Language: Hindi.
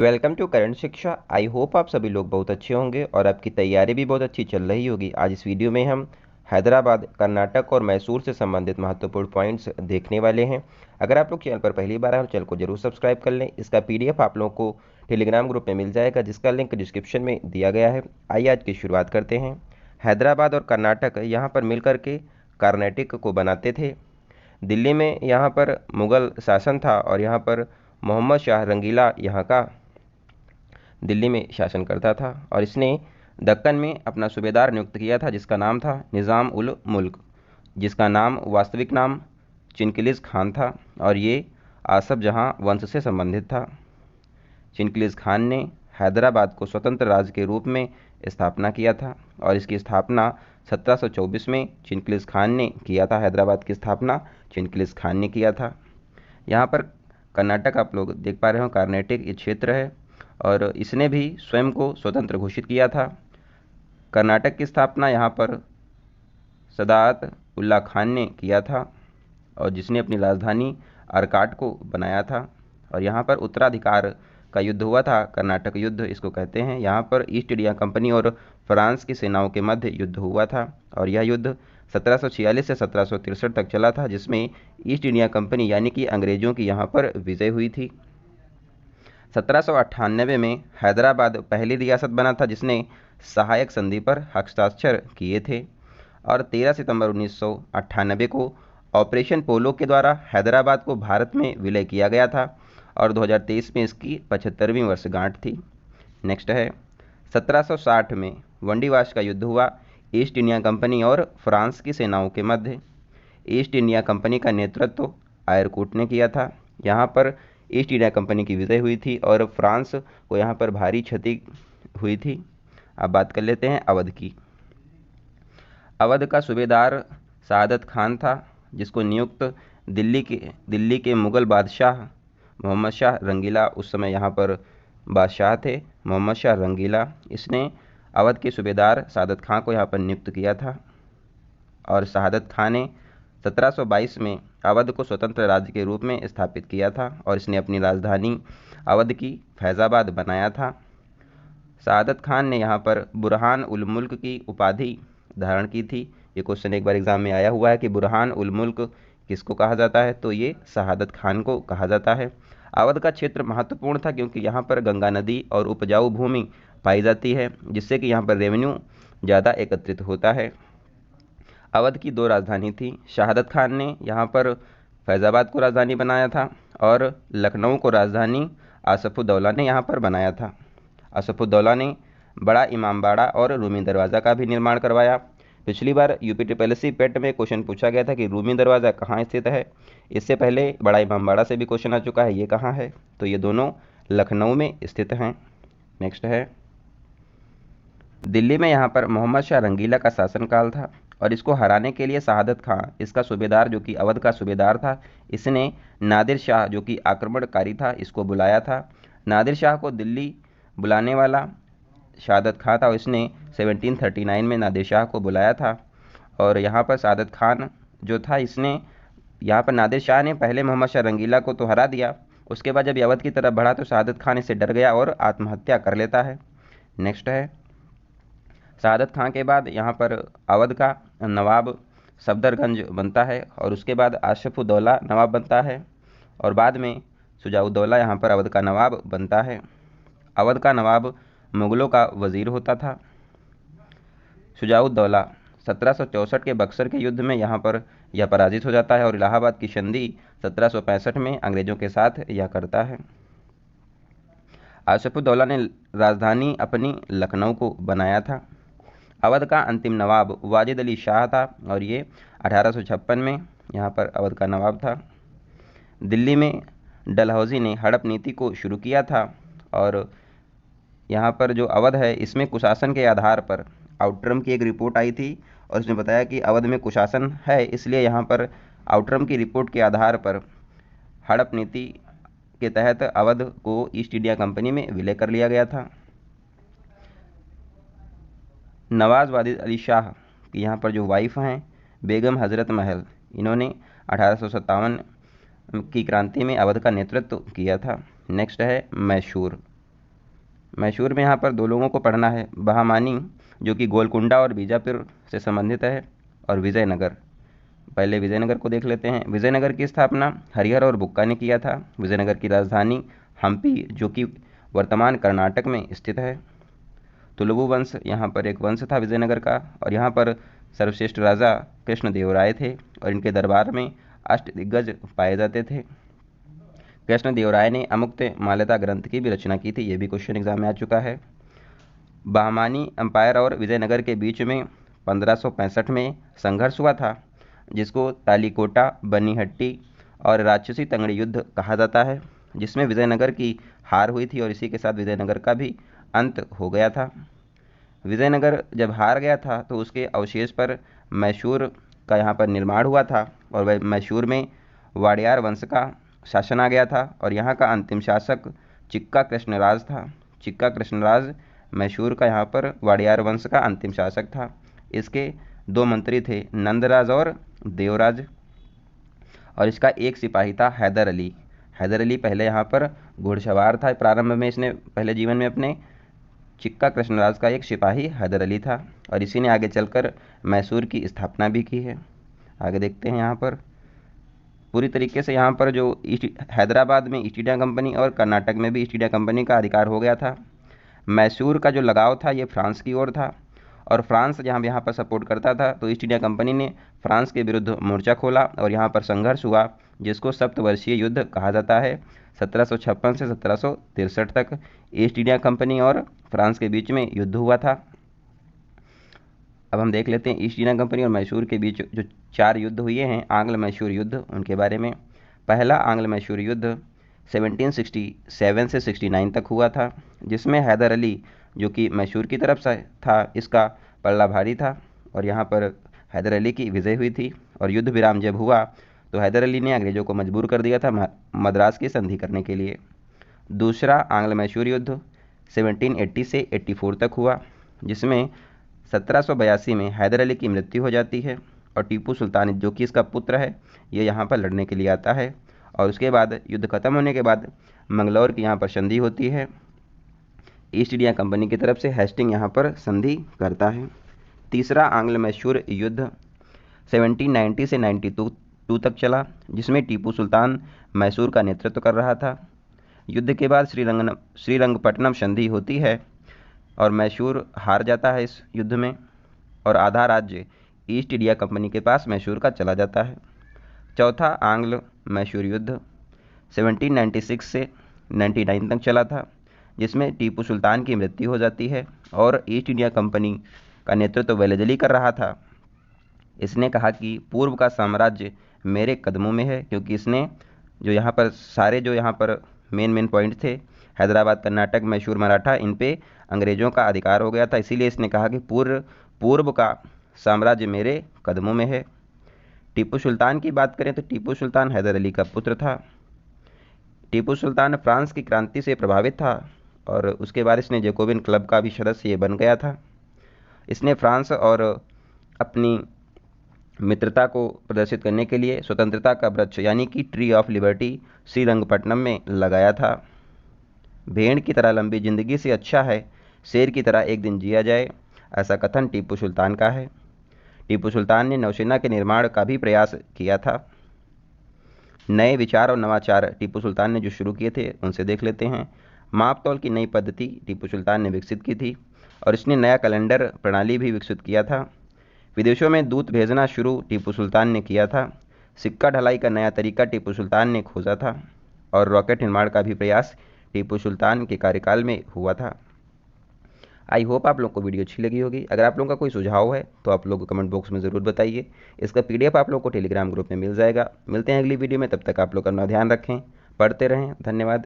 वेलकम टू करंट शिक्षा। आई होप आप सभी लोग बहुत अच्छे होंगे और आपकी तैयारी भी बहुत अच्छी चल रही होगी। आज इस वीडियो में हम हैदराबाद, कर्नाटक और मैसूर से संबंधित महत्वपूर्ण पॉइंट्स देखने वाले हैं। अगर आप लोग चैनल पर पहली बार आए तो चैनल को जरूर सब्सक्राइब कर लें। इसका पीडीएफ आप लोगों को टेलीग्राम ग्रुप में मिल जाएगा, जिसका लिंक डिस्क्रिप्शन में दिया गया है। आइए आज की शुरुआत करते हैं। हैदराबाद और कर्नाटक यहाँ पर मिलकर के कर्नाटक को बनाते थे। दिल्ली में यहाँ पर मुग़ल शासन था और यहाँ पर मोहम्मद शाह रंगीला यहाँ का दिल्ली में शासन करता था और इसने दक्कन में अपना सूबेदार नियुक्त किया था, जिसका नाम था निज़ाम उल मुल्क, जिसका नाम वास्तविक नाम चिनकिलिस खान था और ये आसफ जहां वंश से संबंधित था। चिनकिलिस खान ने हैदराबाद को स्वतंत्र राज्य के रूप में स्थापना किया था और इसकी स्थापना 1724 में चिनकिलिस खान ने किया था। हैदराबाद की स्थापना चिनकिलिस खान ने किया था। यहाँ पर कर्नाटक आप लोग देख पा रहे हो, कर्नाटक ये क्षेत्र है और इसने भी स्वयं को स्वतंत्र घोषित किया था। कर्नाटक की स्थापना यहाँ पर सदात उल्ला खान ने किया था और जिसने अपनी राजधानी आरकाट को बनाया था। और यहाँ पर उत्तराधिकार का युद्ध हुआ था, कर्नाटक युद्ध इसको कहते हैं। यहाँ पर ईस्ट इंडिया कंपनी और फ्रांस की सेनाओं के मध्य युद्ध हुआ था और यह युद्ध 1746 से 1763 तक चला था, जिसमें ईस्ट इंडिया कंपनी यानी कि अंग्रेज़ों की यहाँ पर विजय हुई थी। 1798 में हैदराबाद पहली रियासत बना था जिसने सहायक संधि पर हस्ताक्षर किए थे और 13 सितंबर 1998 को ऑपरेशन पोलो के द्वारा हैदराबाद को भारत में विलय किया गया था और 2023 में इसकी 75वीं वर्षगांठ थी। नेक्स्ट है 1760 में वंडीवाश का युद्ध हुआ ईस्ट इंडिया कंपनी और फ्रांस की सेनाओं के मध्य। ईस्ट इंडिया कंपनी का नेतृत्व आयरकूट ने किया था। यहाँ पर ईस्ट इंडिया कंपनी की विजय हुई थी और फ्रांस को यहाँ पर भारी क्षति हुई थी। अब बात कर लेते हैं अवध की। अवध का सूबेदार सादत खान था, जिसको नियुक्त दिल्ली के मुग़ल बादशाह मोहम्मद शाह रंगीला, उस समय यहाँ पर बादशाह थे मोहम्मद शाह रंगीला, इसने अवध के सूबेदार सादत खान को यहाँ पर नियुक्त किया था और सादत खान ने 1722 में अवध को स्वतंत्र राज्य के रूप में स्थापित किया था और इसने अपनी राजधानी अवध की फैज़ाबाद बनाया था। सादत खान ने यहाँ पर बुरहान उल मुल्क की उपाधि धारण की थी। ये क्वेश्चन एक बार एग्जाम में आया हुआ है कि बुरहान उल मुल्क किसको कहा जाता है, तो ये शहादत खान को कहा जाता है। अवध का क्षेत्र महत्वपूर्ण था क्योंकि यहाँ पर गंगा नदी और उपजाऊ भूमि पाई जाती है, जिससे कि यहाँ पर रेवेन्यू ज़्यादा एकत्रित होता है। अवध की दो राजधानी थी। शहादत खान ने यहाँ पर फैज़ाबाद को राजधानी बनाया था और लखनऊ को राजधानी आसफुद्दौला ने यहाँ पर बनाया था। आसफुद्दौला ने बड़ा इमामबाड़ा और रूमी दरवाज़ा का भी निर्माण करवाया। पिछली बार यूपीपीएससी पेट में क्वेश्चन पूछा गया था कि रूमी दरवाज़ा कहाँ स्थित है। इससे पहले बड़ा इमामबाड़ा से भी क्वेश्चन आ चुका है, ये कहाँ है, तो ये दोनों लखनऊ में स्थित हैं। नेक्स्ट है दिल्ली में यहाँ पर मोहम्मद शाह रंगीला का शासनकाल था और इसको हराने के लिए शहादत खान, इसका सूबेदार जो कि अवध का सूबेदार था, इसने नादिर शाह जो कि आक्रमणकारी था इसको बुलाया था। नादिर शाह को दिल्ली बुलाने वाला शहादत खान था और इसने 1739 में नादिर शाह को बुलाया था और यहाँ पर शहादत खान जो था, इसने यहाँ पर नादिर शाह ने पहले मोहम्मद शाह रंगीला को तो हरा दिया, उसके बाद जब ये अवध की तरफ बढ़ा तो शहादत खान इससे डर गया और आत्महत्या कर लेता है। नेक्स्ट है शहादत खान के बाद यहाँ पर अवध का नवाब सफदरगंज बनता है और उसके बाद आशफुद्दौला नवाब बनता है और बाद में शुजाउद्दौला यहाँ पर अवध का नवाब बनता है। अवध का नवाब मुग़लों का वज़ीर होता था। शुजाउद्दौला 1764 के बक्सर के युद्ध में यहाँ पर यह पराजित हो जाता है और इलाहाबाद की संधि 1765 में अंग्रेज़ों के साथ यह करता है। आसफुद्दौला ने राजधानी अपनी लखनऊ को बनाया था। अवध का अंतिम नवाब वाजिद अली शाह था और ये 1856 में यहाँ पर अवध का नवाब था। दिल्ली में डलहौजी ने हड़प नीति को शुरू किया था और यहाँ पर जो अवध है इसमें कुशासन के आधार पर आउटरम की एक रिपोर्ट आई थी और इसने बताया कि अवध में कुशासन है, इसलिए यहाँ पर आउटरम की रिपोर्ट के आधार पर हड़प नीति के तहत अवध को ईस्ट इंडिया कंपनी में विलय कर लिया गया था। नवाज़ वाजिद अली शाह की यहाँ पर जो वाइफ हैं बेगम हज़रत महल, इन्होंने 1857 की क्रांति में अवध का नेतृत्व किया था। नेक्स्ट है मैसूर। मैसूर में यहाँ पर दो लोगों को पढ़ना है, बहामानी जो कि गोलकुंडा और बीजापुर से संबंधित है, और विजयनगर। पहले विजयनगर को देख लेते हैं। विजयनगर की स्थापना हरिहर और बुक्का ने किया था। विजयनगर की राजधानी हम्पी जो कि वर्तमान कर्नाटक में स्थित है। तुलुवु वंश यहाँ पर एक वंश था विजयनगर का, और यहाँ पर सर्वश्रेष्ठ राजा कृष्णदेवराय थे, और इनके दरबार में अष्टदिग्गज पाए जाते थे। कृष्णदेवराय ने अमुक्तमाल्यदा ग्रंथ की भी रचना की थी, ये भी क्वेश्चन एग्जाम में आ चुका है। बहमानी एम्पायर और विजयनगर के बीच में 1565 में संघर्ष हुआ था, जिसको तालीकोटा, बनीहट्टी और राक्षसी तंगड़ी युद्ध कहा जाता है, जिसमें विजयनगर की हार हुई थी, और इसी के साथ विजयनगर का भी अंत हो गया था। विजयनगर जब हार गया था तो उसके अवशेष पर मैसूर का यहाँ पर निर्माण हुआ था, और वह मैसूर में वाडियार वंश का शासन आ गया था, और यहाँ का अंतिम शासक चिक्का कृष्णराज था। चिक्का कृष्णराज मैसूर का यहाँ पर वाडियार वंश का अंतिम शासक था। इसके दो मंत्री थे, नंदराज और देवराज, और इसका एक सिपाही था हैदर अली। हैदर अली पहले यहाँ पर घुड़सवार था प्रारंभ में, इसने पहले जीवन में अपने। चिक्का कृष्णराज का एक सिपाही हैदर अली था, और इसी ने आगे चलकर मैसूर की स्थापना भी की है। आगे देखते हैं यहाँ पर पूरी तरीके से यहाँ पर जो हैदराबाद में ईस्ट इंडिया कंपनी और कर्नाटक में भी ईस्ट इंडिया कंपनी का अधिकार हो गया था। मैसूर का जो लगाव था ये फ्रांस की ओर था, और फ्रांस जहाँ यहाँ पर सपोर्ट करता था, तो ईस्ट इंडिया कंपनी ने फ्रांस के विरुद्ध मोर्चा खोला, और यहाँ पर संघर्ष हुआ, जिसको सप्तवर्षीय युद्ध कहा जाता है। 1756 से 1763 तक ईस्ट इंडिया कंपनी और फ्रांस के बीच में युद्ध हुआ था। अब हम देख लेते हैं ईस्ट इंडिया कंपनी और मैसूर के बीच जो 4 युद्ध हुए हैं, आंग्ल मैसूर युद्ध, उनके बारे में। पहला आंग्ल मैसूर युद्ध 1767 से 69 तक हुआ था, जिसमें हैदर अली जो कि मैसूर की तरफ से था, इसका पल्ला भारी था, और यहाँ पर हैदर अली की विजय हुई थी। और युद्ध विराम जब हुआ तो हैदर अली ने अंग्रेज़ों को मजबूर कर दिया था मद्रास की संधि करने के लिए। दूसरा आंग्ल मैसूर युद्ध 1780 से 84 तक हुआ, जिसमें 1782 में हैदर अली की मृत्यु हो जाती है, और टीपू सुल्तान जो कि इसका पुत्र है ये यहाँ पर लड़ने के लिए आता है। और उसके बाद युद्ध खत्म होने के बाद मंगलौर की यहाँ पर संधि होती है। ईस्ट इंडिया कंपनी की तरफ से हेस्टिंग यहाँ पर संधि करता है। तीसरा आंग्ल मैसूर युद्ध 1790 से 92 तक चला, जिसमें टीपू सुल्तान मैसूर का नेतृत्व कर रहा था। युद्ध के बाद श्रीरंगपट्टनम संधि होती है, और मैसूर हार जाता है इस युद्ध में, और आधा राज्य ईस्ट इंडिया कंपनी के पास मैसूर का चला जाता है। चौथा आंग्ल मैसूर युद्ध 1796 से 99 तक चला था, जिसमें टीपू सुल्तान की मृत्यु हो जाती है, और ईस्ट इंडिया कंपनी का नेतृत्व वेलेजली कर रहा था। इसने कहा कि पूर्व का साम्राज्य मेरे कदमों में है, क्योंकि इसने जो यहाँ पर सारे जो यहाँ पर मेन पॉइंट थे, हैदराबाद, कर्नाटक, मैसूर, मराठा, इन पे अंग्रेज़ों का अधिकार हो गया था, इसीलिए इसने कहा कि पूर्व का साम्राज्य मेरे कदमों में है। टीपू सुल्तान की बात करें तो टीपू सुल्तान हैदर अली का पुत्र था। टीपू सुल्तान फ्रांस की क्रांति से प्रभावित था, और उसके बाद इसने जैकोबिन क्लब का भी सदस्य बन गया था। इसने फ्रांस और अपनी मित्रता को प्रदर्शित करने के लिए स्वतंत्रता का वृक्ष यानी कि ट्री ऑफ लिबर्टी श्रीरंगपट्टनम में लगाया था। भेड़ की तरह लंबी जिंदगी से अच्छा है शेर की तरह एक दिन जिया जाए, ऐसा कथन टीपू सुल्तान का है। टीपू सुल्तान ने नौसेना के निर्माण का भी प्रयास किया था। नए विचार और नवाचार टीपू सुल्तान ने जो शुरू किए थे उनसे देख लेते हैं। माप तौल की नई पद्धति टीपू सुल्तान ने विकसित की थी, और इसने नया कैलेंडर प्रणाली भी विकसित किया था। विदेशों में दूत भेजना शुरू टीपू सुल्तान ने किया था। सिक्का ढलाई का नया तरीका टीपू सुल्तान ने खोजा था, और रॉकेट निर्माण का भी प्रयास टीपू सुल्तान के कार्यकाल में हुआ था। आई होप आप लोग को वीडियो अच्छी लगी होगी। अगर आप लोगों का कोई सुझाव है तो आप लोग को कमेंट बॉक्स में ज़रूर बताइए। इसका PDF आप लोग को टेलीग्राम ग्रुप में मिल जाएगा। मिलते हैं अगली वीडियो में, तब तक आप लोग अपना ध्यान रखें, पढ़ते रहें। धन्यवाद।